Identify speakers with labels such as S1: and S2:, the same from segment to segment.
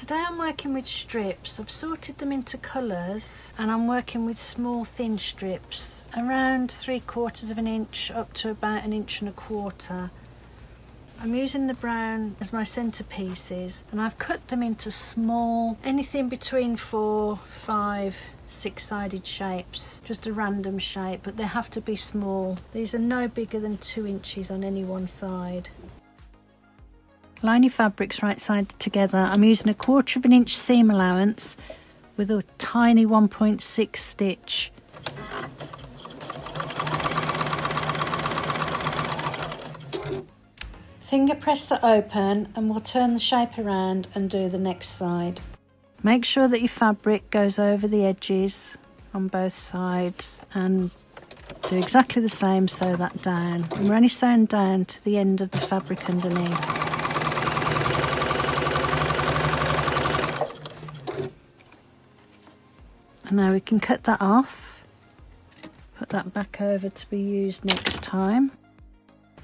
S1: Today I'm working with strips. I've sorted them into colours and I'm working with small thin strips, around 3/4 of an inch up to about 1.25 inches. I'm using the brown as my centerpieces and I've cut them into small, anything between 4, 5, 6-sided shapes, just a random shape, but they have to be small. These are no bigger than 2 inches on any one side. Line your fabrics right side together. I'm using a 1/4 of an inch seam allowance with a tiny 1.6 stitch. Finger press that open and we'll turn the shape around and do the next side. Make sure that your fabric goes over the edges on both sides and do exactly the same, sew that down. And we're only sewing down to the end of the fabric underneath. And now we can cut that off, put that back over to be used next time.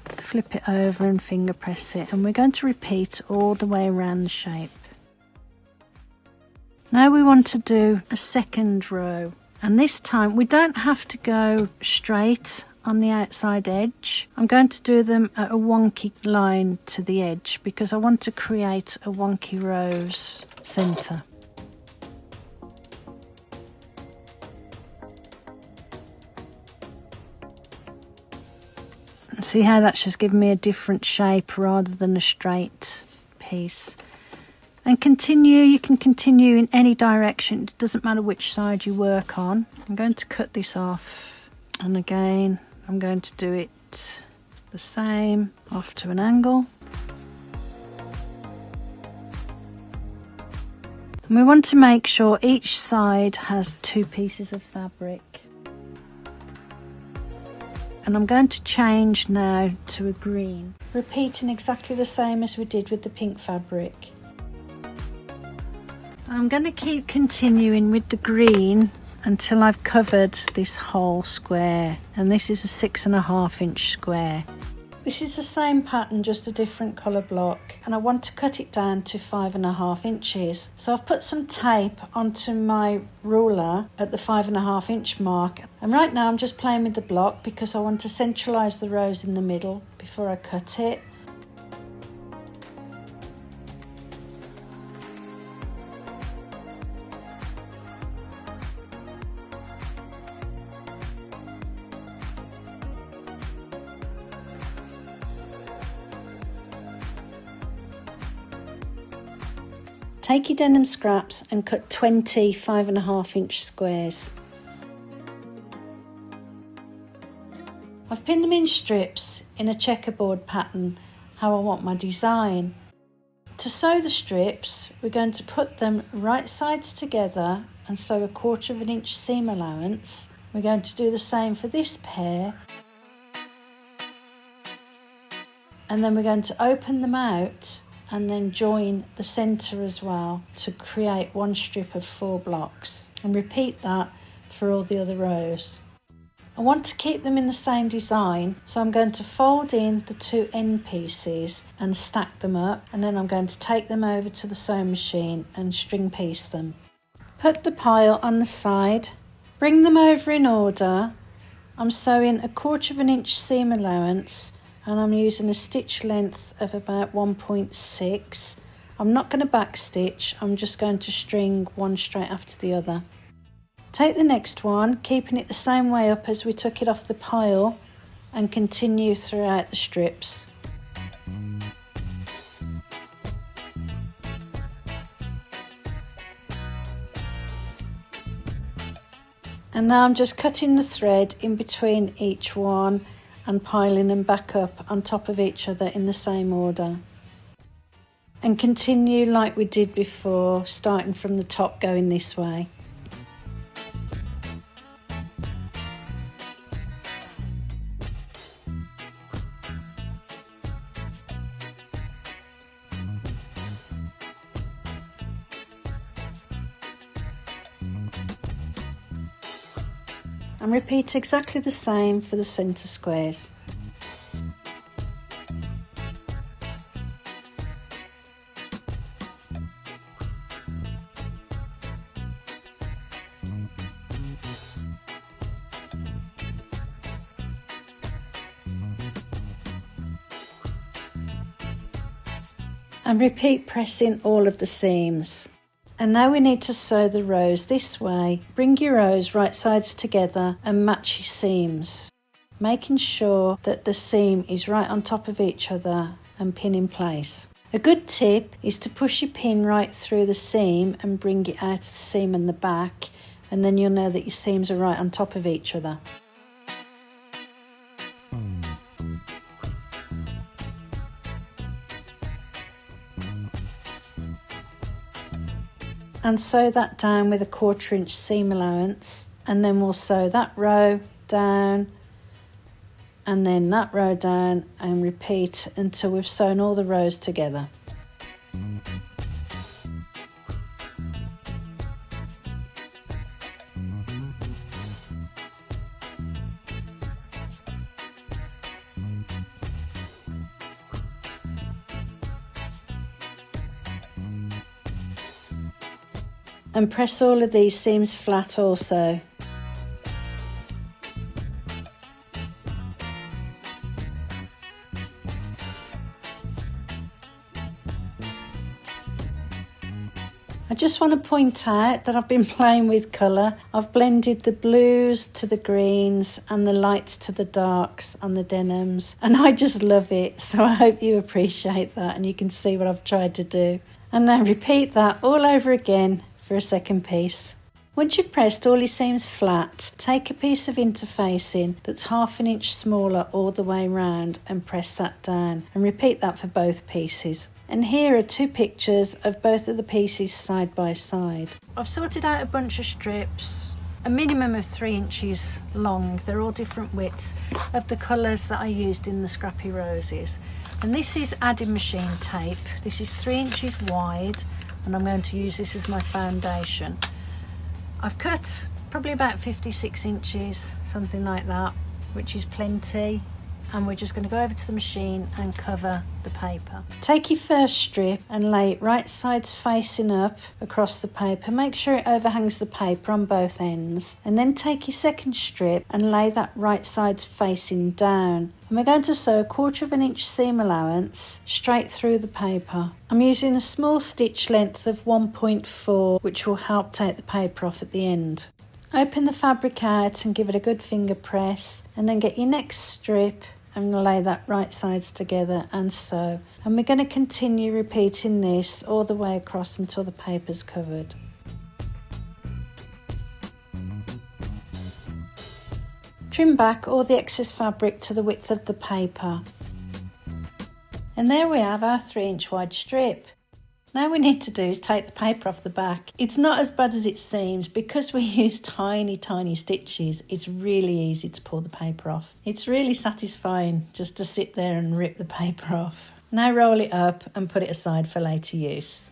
S1: Flip it over and finger press it, and we're going to repeat all the way around the shape. Now we want to do a second row, and this time we don't have to go straight on the outside edge. I'm going to do them at a wonky line to the edge because I want to create a wonky rose centre. See how that's just given me a different shape rather than a straight piece. And continue, you can continue in any direction, it doesn't matter which side you work on. I'm going to cut this off, and again I'm going to do it the same, off to an angle. And we want to make sure each side has 2 pieces of fabric. And I'm going to change now to a green, repeating exactly the same as we did with the pink fabric. I'm going to keep continuing with the green until I've covered this whole square, and this is a 6.5 inch square. This is the same pattern, just a different colour block, and I want to cut it down to 5.5 inches. So I've put some tape onto my ruler at the 5.5 inch mark, and right now I'm just playing with the block because I want to centralise the rose in the middle before I cut it. Take your denim scraps and cut 20 5.5 inch squares. I've pinned them in strips in a checkerboard pattern, how I want my design. To sew the strips, we're going to put them right sides together and sew a 1/4 of an inch seam allowance. We're going to do the same for this pair. And then we're going to open them out and then join the centre as well to create one strip of 4 blocks, and repeat that for all the other rows. I want to keep them in the same design, so I'm going to fold in the 2 end pieces and stack them up, and then I'm going to take them over to the sewing machine and string piece them. Put the pile on the side, bring them over in order. I'm sewing a 1/4 of an inch seam allowance, and I'm using a stitch length of about 1.6. I'm not going to back stitch, I'm just going to string one straight after the other. Take the next one, keeping it the same way up as we took it off the pile, and continue throughout the strips. And now I'm just cutting the thread in between each one and piling them back up on top of each other in the same order. And continue like we did before, starting from the top going this way. And repeat exactly the same for the centre squares. And repeat pressing all of the seams. And now we need to sew the rows this way. Bring your rows right sides together and match your seams, making sure that the seam is right on top of each other and pin in place. A good tip is to push your pin right through the seam and bring it out of the seam and the back, and then you'll know that your seams are right on top of each other. And sew that down with a 1/4 inch seam allowance, and then we'll sew that row down and then that row down and repeat until we've sewn all the rows together. And press all of these seams flat also. I just want to point out that I've been playing with colour. I've blended the blues to the greens and the lights to the darks on the denims, and I just love it, so I hope you appreciate that and you can see what I've tried to do. And now repeat that all over again for a second piece. Once you've pressed all your seams flat, take a piece of interfacing that's 1/2 inch smaller all the way round and press that down, and repeat that for both pieces. And here are 2 pictures of both of the pieces side by side. I've sorted out a bunch of strips, a minimum of 3 inches long. They're all different widths of the colours that I used in the Scrappy Roses. And this is adding machine tape. This is 3 inches wide, and I'm going to use this as my foundation. I've cut probably about 56 inches, something like that, which is plenty. And we're just going to go over to the machine and cover the paper. Take your first strip and lay it right sides facing up across the paper. Make sure it overhangs the paper on both ends. And then take your second strip and lay that right sides facing down. And we're going to sew a 1/4 inch seam allowance straight through the paper. I'm using a small stitch length of 1.4, which will help take the paper off at the end. Open the fabric out and give it a good finger press, and then get your next strip and lay that right sides together and sew. And we're going to continue repeating this all the way across until the paper's covered. Trim back all the excess fabric to the width of the paper. And there we have our 3 inch wide strip. Now we need to do is take the paper off the back. It's not as bad as it seems. Because we use tiny stitches, it's really easy to pull the paper off. It's really satisfying just to sit there and rip the paper off. Now roll it up and put it aside for later use.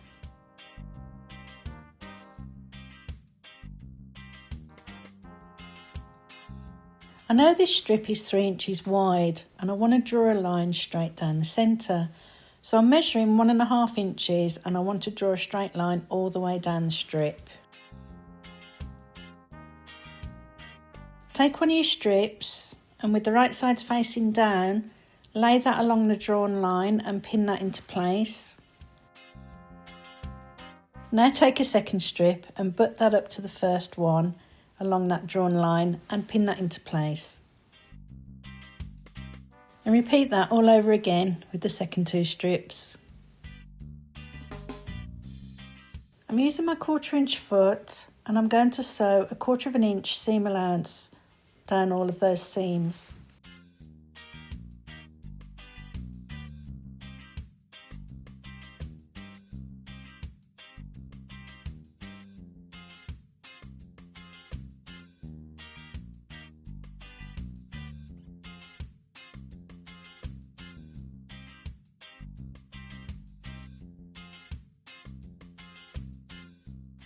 S1: I know this strip is 3 inches wide and I want to draw a line straight down the centre. So I'm measuring 1.5 inches and I want to draw a straight line all the way down the strip. Take one of your strips and with the right sides facing down, lay that along the drawn line and pin that into place. Now take a second strip and butt that up to the first one along that drawn line and pin that into place. And repeat that all over again with the second 2 strips. I'm using my 1/4 inch foot and I'm going to sew a 1/4 inch seam allowance down all of those seams.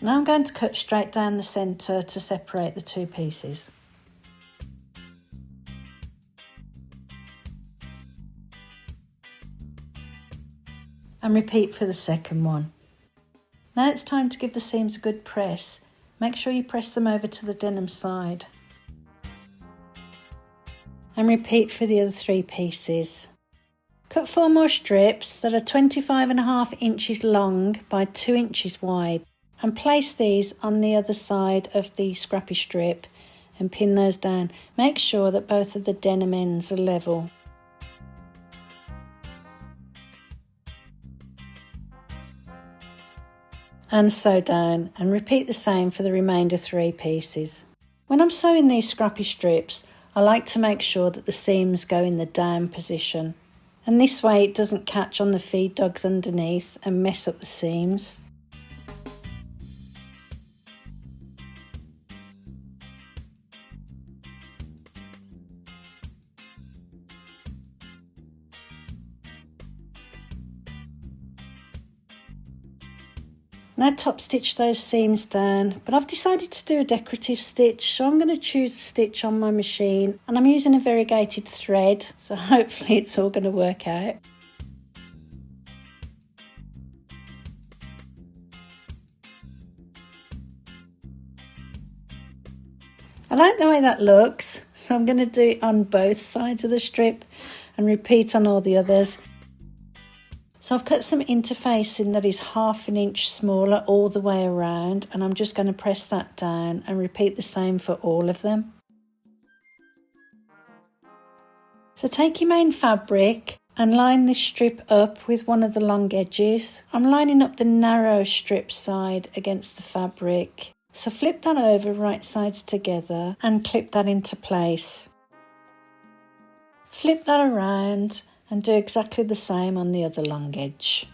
S1: Now I'm going to cut straight down the centre to separate the 2 pieces. And repeat for the second one. Now it's time to give the seams a good press. Make sure you press them over to the denim side. And repeat for the other 3 pieces. Cut 4 more strips that are 25.5 inches long by 2 inches wide and place these on the other side of the scrappy strip and pin those down. Make sure that both of the denim ends are level. And sew down, and repeat the same for the remainder 3 pieces. When I'm sewing these scrappy strips, I like to make sure that the seams go in the down position, and this way it doesn't catch on the feed dogs underneath and mess up the seams. Now top stitch those seams down, but I've decided to do a decorative stitch, so I'm going to choose a stitch on my machine, and I'm using a variegated thread, so hopefully it's all going to work out. I like the way that looks, so I'm going to do it on both sides of the strip and repeat on all the others. So I've cut some interfacing that is 1/2 inch smaller all the way around, and I'm just going to press that down and repeat the same for all of them. So take your main fabric and line this strip up with one of the long edges. I'm lining up the narrow strip side against the fabric. So flip that over right sides together and clip that into place. Flip that around and do exactly the same on the other long edge.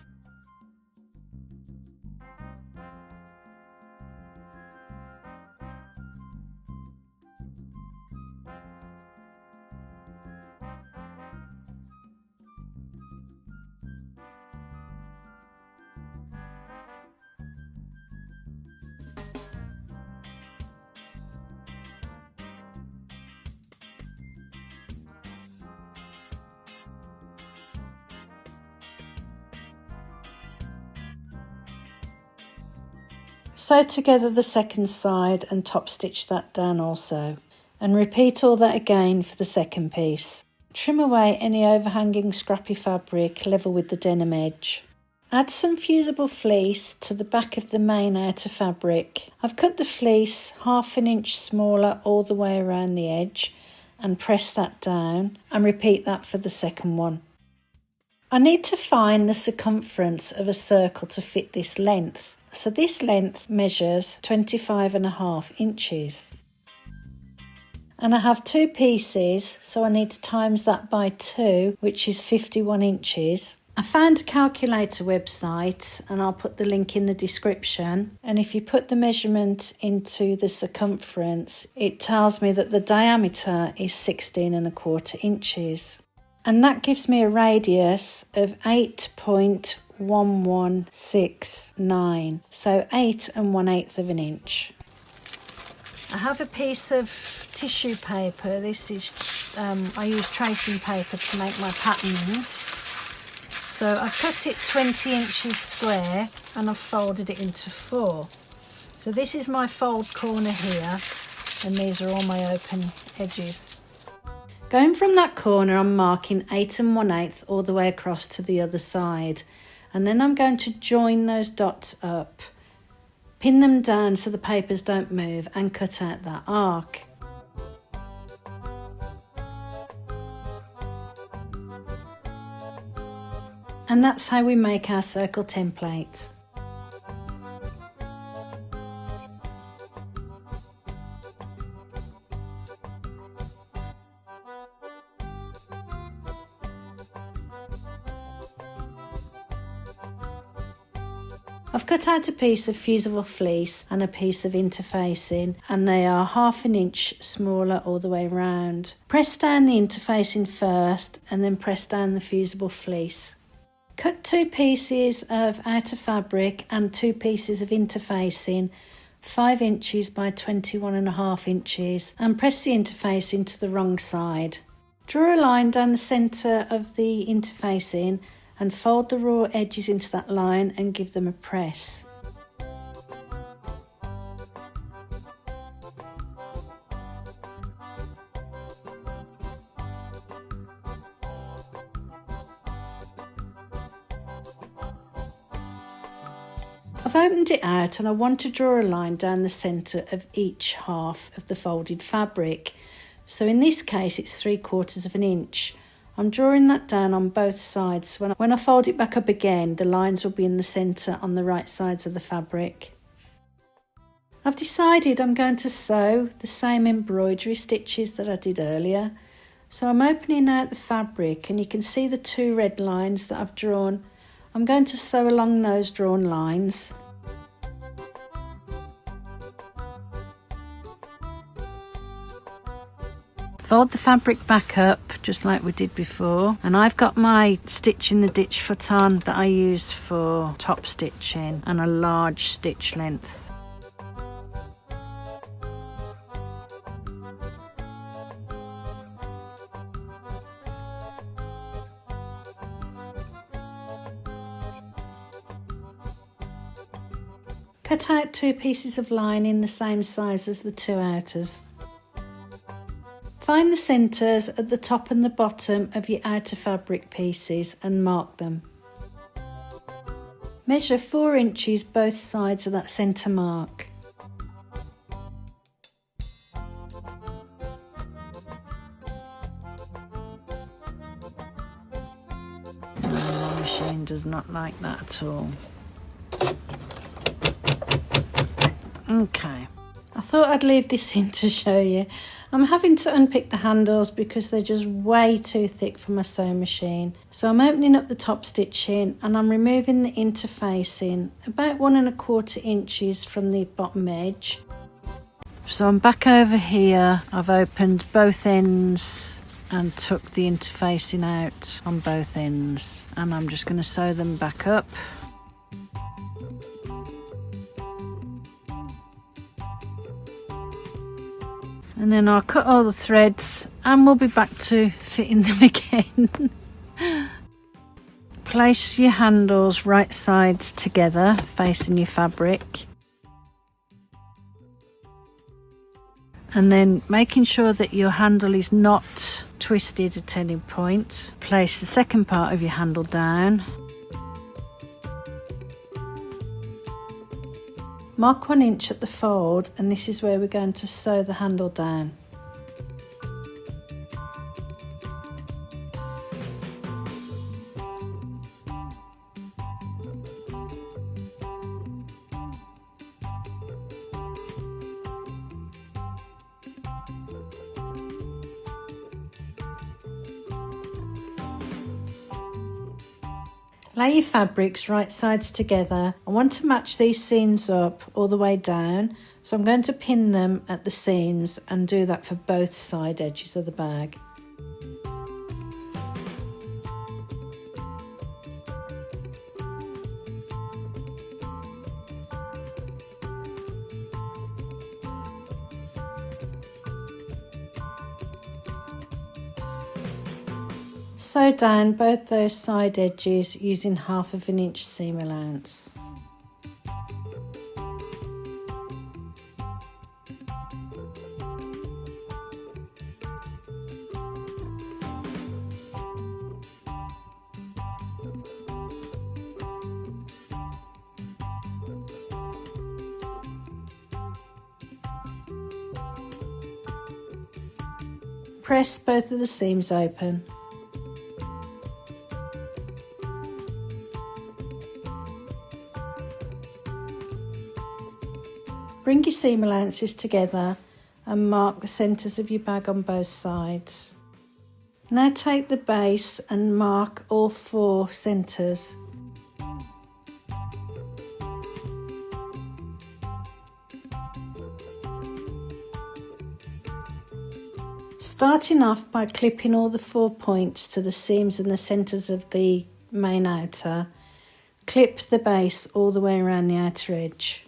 S1: Sew together the second side and top stitch that down also, and repeat all that again for the second piece. Trim away any overhanging scrappy fabric level with the denim edge. Add some fusible fleece to the back of the main outer fabric. I've cut the fleece 1/2 inch smaller all the way around the edge and press that down, and repeat that for the second one. I need to find the circumference of a circle to fit this length. So this length measures 25.5 inches. And I have 2 pieces, so I need to times that by 2, which is 51 inches. I found a calculator website, and I'll put the link in the description. And if you put the measurement into the circumference, it tells me that the diameter is 16.25 inches. And that gives me a radius of 8.1169, so 8 1/8 of an inch. I have a piece of tissue paper. This is, I use tracing paper to make my patterns. So I've cut it 20 inches square and I've folded it into 4. So this is my fold corner here, and these are all my open edges. Going from that corner, I'm marking 8 1/8 all the way across to the other side, and then I'm going to join those dots up, pin them down so the papers don't move, and cut out that arc. And that's how we make our circle template. I've cut out a piece of fusible fleece and a piece of interfacing, and they are 1/2 inch smaller all the way round. Press down the interfacing first and then press down the fusible fleece. Cut 2 pieces of outer fabric and 2 pieces of interfacing 5 inches by 21.5 inches, and press the interfacing to the wrong side. Draw a line down the centre of the interfacing and fold the raw edges into that line and give them a press. I've opened it out and I want to draw a line down the centre of each half of the folded fabric. So in this case it's 3/4 of an inch. I'm drawing that down on both sides. When I fold it back up again, the lines will be in the centre on the right sides of the fabric. I've decided I'm going to sew the same embroidery stitches that I did earlier. So I'm opening out the fabric and you can see the 2 red lines that I've drawn. I'm going to sew along those drawn lines. Fold the fabric back up just like we did before, and I've got my stitch in the ditch foot on that I use for top stitching and a large stitch length. Cut out 2 pieces of line in the same size as the 2 outers. Find the centres at the top and the bottom of your outer fabric pieces and mark them. Measure 4 inches both sides of that centre mark. No, the machine does not like that at all. Okay, I thought I'd leave this in to show you. I'm having to unpick the handles because they're just way too thick for my sewing machine. So I'm opening up the top stitching and I'm removing the interfacing about 1 1/4 inches from the bottom edge. So I'm back over here. I've opened both ends and took the interfacing out on both ends, and I'm just going to sew them back up. And then I'll cut all the threads and we'll be back to fitting them again. Place your handles right sides together, facing your fabric. And then making sure that your handle is not twisted at any point. Place the second part of your handle down. Mark 1 inch at the fold, and this is where we're going to sew the handle down. Lay your fabrics right sides together. I want to match these seams up all the way down, so I'm going to pin them at the seams and do that for both side edges of the bag. Sew down both those side edges using 1/2 inch seam allowance. Press both of the seams open. Bring your seam allowances together and mark the centres of your bag on both sides. Now take the base and mark all 4 centres. Starting off by clipping all the 4 points to the seams and the centres of the main outer, clip the base all the way around the outer edge.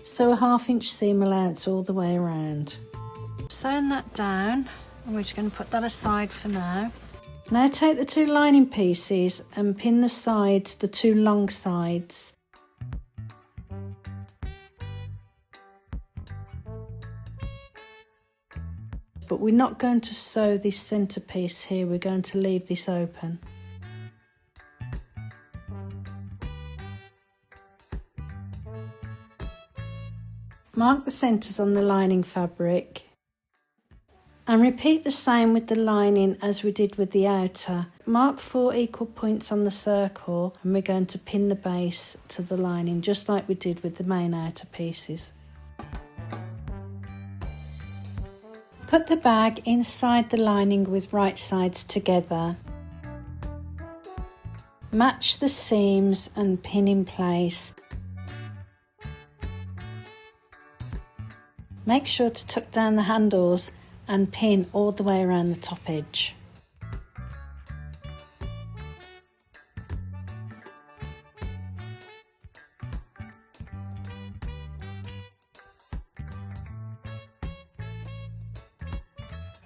S1: Sew a 1/2 inch seam allowance all the way around. Sewing that down, and we're just going to put that aside for now. Now take the 2 lining pieces and pin the sides, the 2 long sides. but we're not going to sew this centrepiece here, we're going to leave this open. Mark the centres on the lining fabric and repeat the same with the lining as we did with the outer. Mark 4 equal points on the circle and we're going to pin the base to the lining just like we did with the main outer pieces. Put the bag inside the lining with right sides together. Match the seams and pin in place. Make sure to tuck down the handles and pin all the way around the top edge.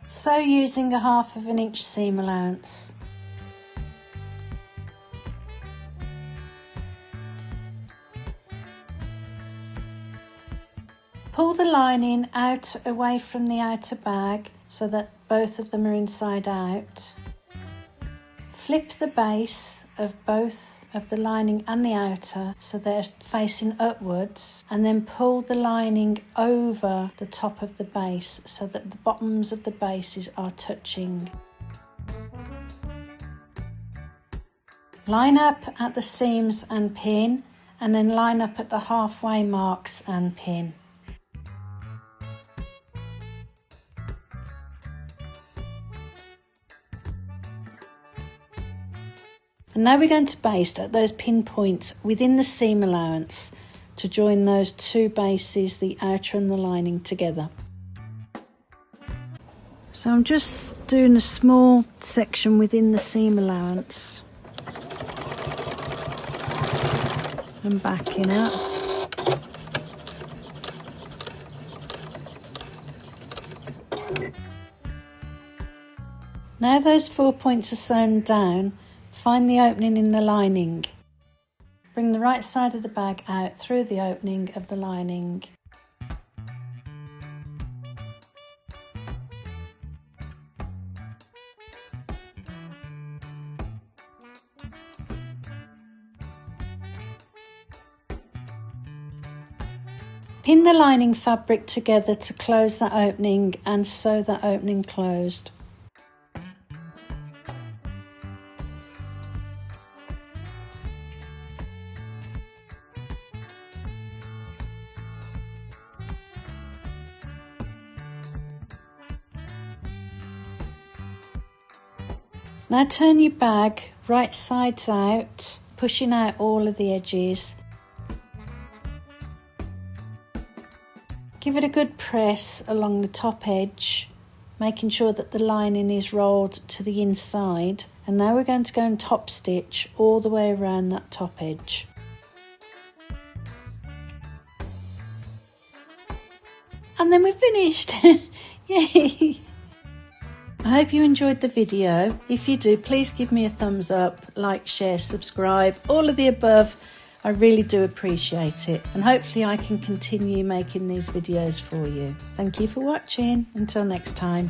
S1: Sew using a 1/2 inch seam allowance. Pull the lining out away from the outer bag so that both of them are inside out. Flip the base of both of the lining and the outer so they're facing upwards, and then pull the lining over the top of the base so that the bottoms of the bases are touching. Line up at the seams and pin, and then line up at the halfway marks and pin. And now we're going to baste at those pin points within the seam allowance to join those two bases, the outer and the lining, together. So I'm just doing a small section within the seam allowance and backing up. Now those 4 points are sewn down, find the opening in the lining. Bring the right side of the bag out through the opening of the lining. Pin the lining fabric together to close that opening and sew that opening closed. Now turn your bag right sides out, pushing out all of the edges. Give it a good press along the top edge, making sure that the lining is rolled to the inside. And now we're going to go and top stitch all the way around that top edge. And then we're finished! Yay! I hope you enjoyed the video. If you do, please give me a thumbs up, like, share, subscribe, all of the above. I really do appreciate it, and hopefully I can continue making these videos for you. Thank you for watching. Until next time.